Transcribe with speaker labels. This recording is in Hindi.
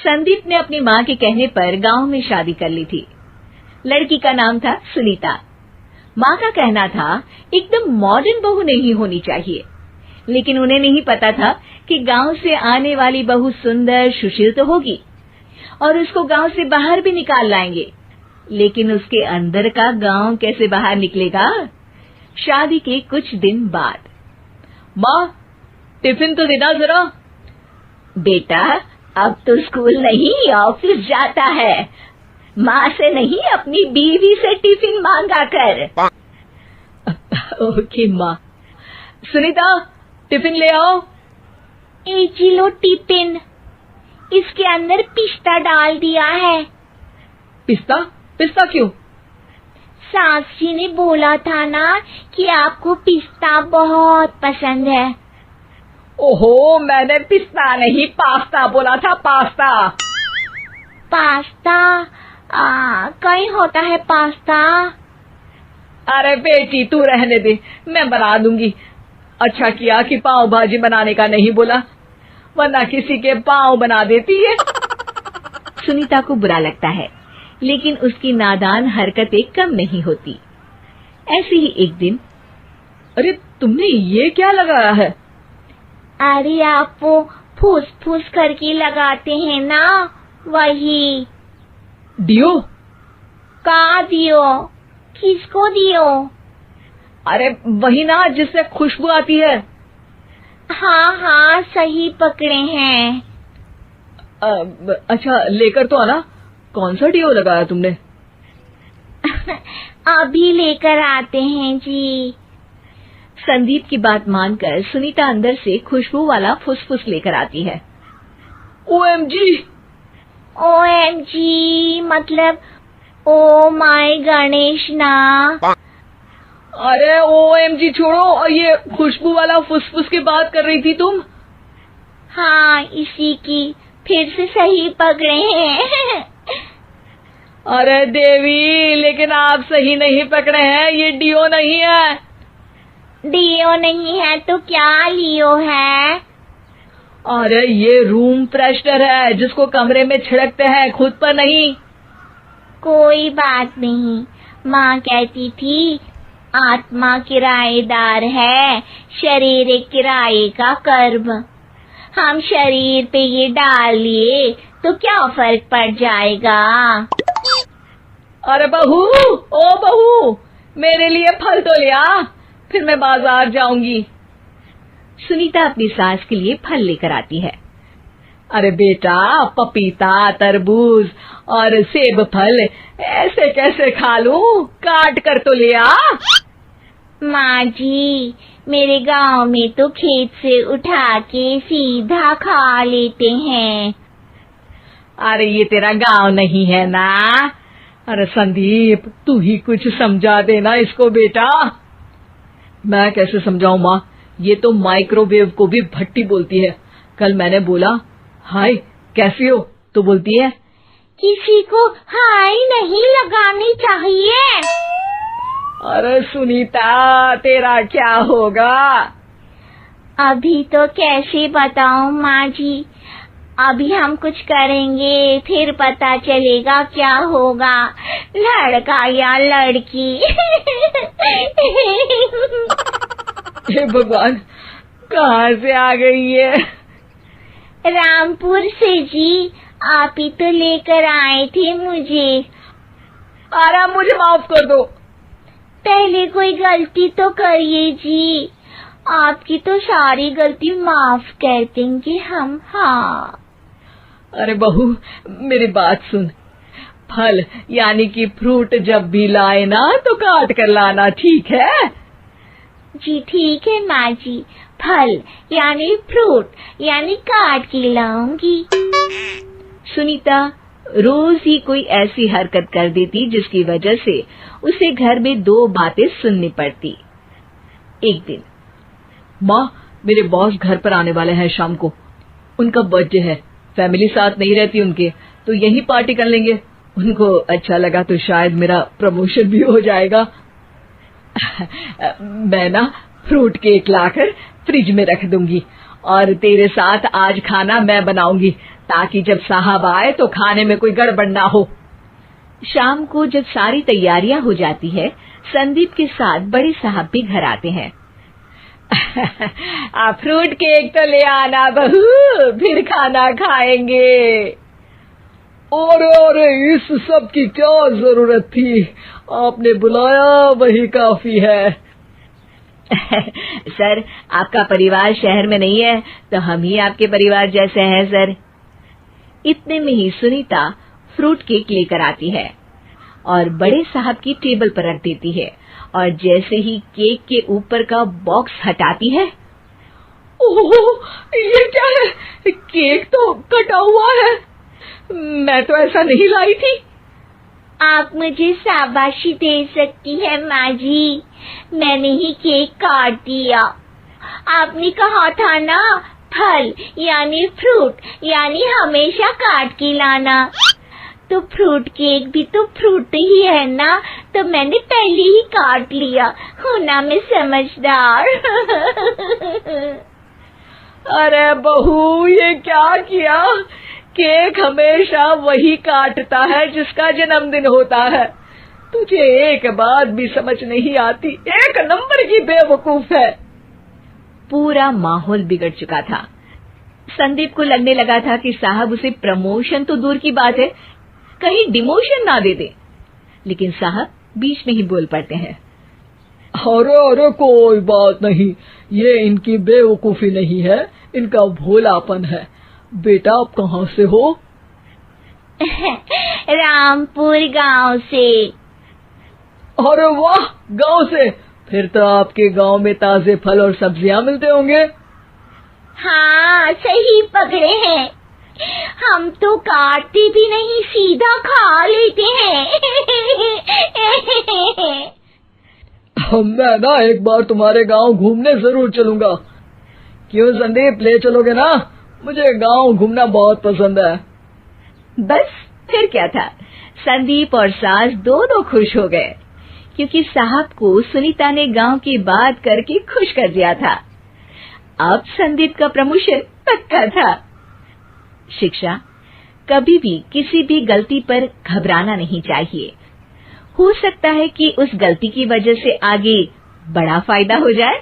Speaker 1: संदीप ने अपनी माँ के कहने पर गांव में शादी कर ली थी। लड़की का नाम था सुनीता। माँ का कहना था एकदम मॉडर्न बहू नहीं होनी चाहिए, लेकिन उन्हें नहीं पता था कि गांव से आने वाली बहू सुंदर सुशील तो होगी और उसको गांव से बाहर भी निकाल लाएंगे, लेकिन उसके अंदर का गांव कैसे बाहर निकलेगा। शादी के कुछ दिन बाद,
Speaker 2: माँ टिफिन तो देना जरा।
Speaker 1: बेटा अब तो स्कूल नहीं ऑफिस जाता है, माँ से नहीं अपनी बीवी से टिफिन मांगा कर।
Speaker 2: ओके माँ। सुनीता टिफिन ले आओ।
Speaker 3: एक किलो टिफिन, इसके अंदर पिस्ता डाल दिया है।
Speaker 2: पिस्ता? पिस्ता क्यों?
Speaker 3: सास जी ने बोला था ना कि आपको पिस्ता बहुत पसंद है।
Speaker 2: ओहो, मैंने पिस्ता नहीं पास्ता बोला था, पास्ता।
Speaker 3: पास्ता? कहीं होता है पास्ता?
Speaker 2: अरे बेटी तू रहने दे, मैं बना दूंगी। अच्छा किया कि पाव भाजी बनाने का नहीं बोला, वरना किसी के पाव बना देती है।
Speaker 1: सुनीता को बुरा लगता है, लेकिन उसकी नादान हरकतें कम नहीं होती। ऐसे ही एक दिन,
Speaker 2: अरे तुमने ये क्या लगाया है?
Speaker 3: अरे आप वो फूस फूस करके लगाते हैं ना, वही।
Speaker 2: डियो?
Speaker 3: का दियो? किसको दियो?
Speaker 2: अरे वही ना जिससे खुशबू आती है।
Speaker 3: हाँ हाँ सही पकड़े हैं।
Speaker 2: अच्छा लेकर तो आना। कौन सा डियो लगाया तुमने?
Speaker 3: अभी लेकर आते हैं जी।
Speaker 1: संदीप की बात मानकर सुनीता अंदर से खुशबू वाला फुसफुस लेकर आती है।
Speaker 2: ओएमजी!
Speaker 3: ओएमजी मतलब ओ माय गणेश ना।
Speaker 2: अरे ओएमजी छोड़ो, और ये खुशबू वाला फुसफुस की बात कर रही थी तुम?
Speaker 3: हाँ इसी की, फिर से सही पकड़े हैं।
Speaker 2: अरे देवी, लेकिन आप सही नहीं पकड़े हैं, ये डियो नहीं है।
Speaker 3: डियो नहीं है तो क्या लियो है?
Speaker 2: अरे ये रूम फ्रेशनर है, जिसको कमरे में छिड़कते हैं, खुद पर नहीं।
Speaker 3: कोई बात नहीं, माँ कहती थी आत्मा किराएदार है, शरीर एक किराए का कर्म। हम शरीर पे ये डाल लिए तो क्या फर्क पड़ जाएगा।
Speaker 2: अरे बहू, ओ बहू, मेरे लिए फल तो लिया, फिर मैं बाजार जाऊंगी।
Speaker 1: सुनीता अपनी सास के लिए फल लेकर आती है।
Speaker 2: अरे बेटा, पपीता, तरबूज और सेब फल ऐसे कैसे खा लूं? काट कर तो लिया।
Speaker 3: माँ जी, मेरे गांव में तो खेत से उठा के सीधा खा लेते हैं।
Speaker 2: अरे ये तेरा गांव नहीं है ना। अरे संदीप, तू ही कुछ समझा देना इसको बेटा। मैं कैसे समझाऊं माँ, ये तो माइक्रोवेव को भी भट्टी बोलती है। कल मैंने बोला हाय कैसी हो, तो बोलती है
Speaker 3: किसी को हाय नहीं लगानी चाहिए।
Speaker 2: अरे सुनीता, तेरा क्या होगा?
Speaker 3: अभी तो कैसे बताऊं माँ जी, अभी हम कुछ करेंगे फिर पता चलेगा क्या होगा, लड़का या लड़की।
Speaker 2: हे भगवान, कहाँ से आ गई ये?
Speaker 3: रामपुर से जी, आप ही तो लेकर आए थे मुझे।
Speaker 2: अरे मुझे माफ कर दो।
Speaker 3: पहले कोई गलती तो करिए जी, आपकी तो सारी गलती माफ कर देंगे हम। हाँ
Speaker 2: अरे बहू, मेरी बात सुन। फल यानी कि फ्रूट जब भी लाए ना तो काट कर लाना, ठीक है?
Speaker 3: जी ठीक है माँ जी, फल यानी फ्रूट यानी काट के लाऊंगी।
Speaker 1: सुनीता रोज ही कोई ऐसी हरकत कर देती जिसकी वजह से उसे घर में दो बातें सुननी पड़ती। एक दिन,
Speaker 2: माँ, मेरे बॉस घर पर आने वाले हैं शाम को। उनका बर्थडे है, फैमिली साथ नहीं रहती उनके, तो यही पार्टी कर लेंगे। उनको अच्छा लगा तो शायद मेरा प्रमोशन भी हो जाएगा। मैं ना फ्रूट केक लाकर फ्रिज में रख दूंगी और तेरे साथ आज खाना मैं बनाऊंगी, ताकि जब साहब आए तो खाने में कोई गड़बड़ ना हो।
Speaker 1: शाम को जब सारी तैयारियां हो जाती है, संदीप के साथ बड़े साहब भी घर आते हैं।
Speaker 2: आप फ्रूट केक तो ले आना बहू, फिर खाना खाएंगे।
Speaker 4: अरे इस सब की क्या जरूरत थी, आपने बुलाया वही काफी है।
Speaker 1: सर, आपका परिवार शहर में नहीं है तो हम ही आपके परिवार जैसे हैं सर। इतने में ही सुनीता फ्रूट केक लेकर आती है और बड़े साहब की टेबल पर रख देती है, और जैसे ही केक के ऊपर का बॉक्स हटाती है,
Speaker 2: ओह, ये क्या है? केक तो कटा हुआ है। मैं तो ऐसा नहीं लाई थी।
Speaker 3: आप मुझे शाबाशी दे सकती है माँ जी, मैंने ही केक काट दिया। आपने कहा था ना, फल यानी फ्रूट यानी हमेशा काट के लाना, तो फ्रूट केक भी तो फ्रूट ही है ना, तो मैंने पहले ही काट लिया। हूँ ना मैं समझदार।
Speaker 2: अरे बहू, ये क्या किया? केक हमेशा वही काटता है जिसका जन्मदिन होता है। तुझे एक बात भी समझ नहीं आती, एक नंबर की बेवकूफ है।
Speaker 1: पूरा माहौल बिगड़ चुका था। संदीप को लगने लगा था कि साहब उसे प्रमोशन तो दूर की बात है, कहीं डिमोशन ना दे दे, लेकिन साहब बीच में ही बोल पड़ते हैं।
Speaker 4: अरे कोई बात नहीं, ये इनकी बेवकूफी नहीं है, इनका भोलापन है। बेटा आप कहाँ से हो?
Speaker 3: रामपुर गांव से।
Speaker 4: अरे वाह, गांव से? फिर तो आपके गांव में ताजे फल और सब्जियां मिलते होंगे।
Speaker 3: हाँ, सही पकड़े हैं। हम तो काटते भी नहीं, सीधा खा लेते हैं।
Speaker 4: मैं ना एक बार तुम्हारे गांव घूमने जरूर चलूंगा। क्यों संदीप, ले चलोगे ना? मुझे गांव घूमना बहुत पसंद है।
Speaker 1: बस फिर क्या था, संदीप और सास दोनों खुश हो गए, क्योंकि साहब को सुनीता ने गांव की बात करके खुश कर दिया था। अब संदीप का प्रमोशन पक्का था। शिक्षा, कभी भी किसी भी गलती पर घबराना नहीं चाहिए। हो सकता है कि उस गलती की वजह से आगे बड़ा फायदा हो जाए।